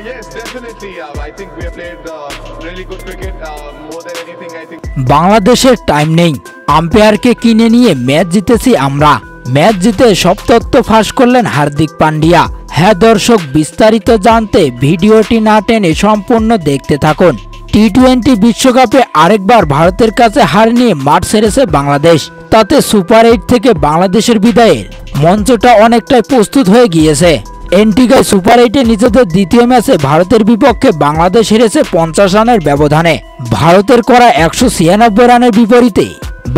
Yes, definitely. I think we have played really good cricket. More than anything, I think. বাংলাদেশের time নেই, আম্পায়ারকে কিনে নিয়ে match জিতেছি আমরা। ম্যাচ জিতে সব তথ্য ফাঁস করলেন হার্দিক পান্ডিয়া। হ্যাঁ দর্শক, বিস্তারিত জানতে ভিডিওটি না টেনে সম্পূর্ণ দেখতে থাকুন। টি-20 বিশ্বকাপে আরেকবার ভারতের কাছে হার নিয়ে মাঠ ছেড়েছে বাংলাদেশ। তাতে সুপার 8 থেকে বাংলাদেশের বিদায়ের মঞ্চটা অনেকটাই প্রস্তুত হয়ে গিয়েছে। এন্টিগায় সুপার 8-এ নিজেদের দ্বিতীয় ম্যাচে ভারতের বিপক্ষে বাংলাদেশ হেরেছে 50 রানের ব্যবধানে। ভারতের করা 196 রানের বিপরীতে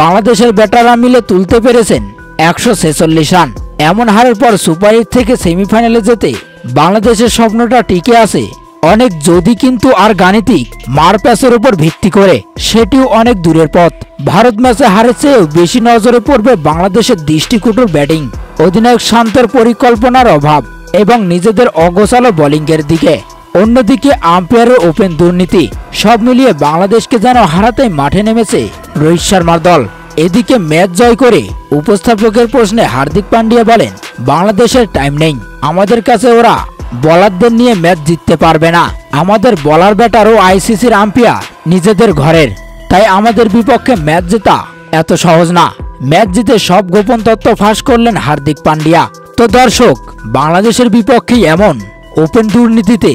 বাংলাদেশের ব্যাটাররা মিলে তুলতে পেরেছেন 146 রান। এমন হারের পর সুপার 8 থেকে সেমিফাইনালে যেতে বাংলাদেশের স্বপ্নটা টিকে আছে অনেক যদি, কিন্তু আর গাণিতিক মারপ্যাচের উপর ভিত্তি করে সেটিও অনেক দূরের পথ। ভারত ম্যাচে হারের চেয়েও বেশি নজরে পড়বে বাংলাদেশের দৃষ্টিকটুর ব্যাটিং, অধিনায়ক শান্তর পরিকল্পনার অভাব এবং নিজেদের অগোছালো বোলিংয়ের দিকে। অন্যদিকে আম্পায়ারের ওপেন দুর্নীতি, সব মিলিয়ে বাংলাদেশকে যেন হারাতেই মাঠে নেমেছে রোহিত শর্মার দল। এদিকে ম্যাচ জয় করে উপস্থাপকের প্রশ্নে হার্দিক পান্ডিয়া বলেন, বাংলাদেশের টাইম নেই, আমাদের কাছে ওরা বোলারদের নিয়ে ম্যাচ জিততে পারবে না। আমাদের বোলার ব্যাটার ও আইসিসির আম্পায়ার নিজেদের ঘরের, তাই আমাদের বিপক্ষে ম্যাচ জেতা এত সহজ না। ম্যাচ জিতে সব গোপন তথ্য ফাঁস করলেন হার্দিক পান্ডিয়া। তো দর্শক, বাংলাদেশের বিপক্ষে এমন ওপেন দুর্নীতিতে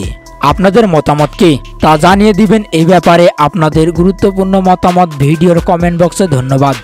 আপনাদের মতামত কি তা জানিয়ে দিবেন। এই ব্যাপারে আপনাদের গুরুত্বপূর্ণ মতামত ভিডিওর কমেন্ট বক্সে। ধন্যবাদ।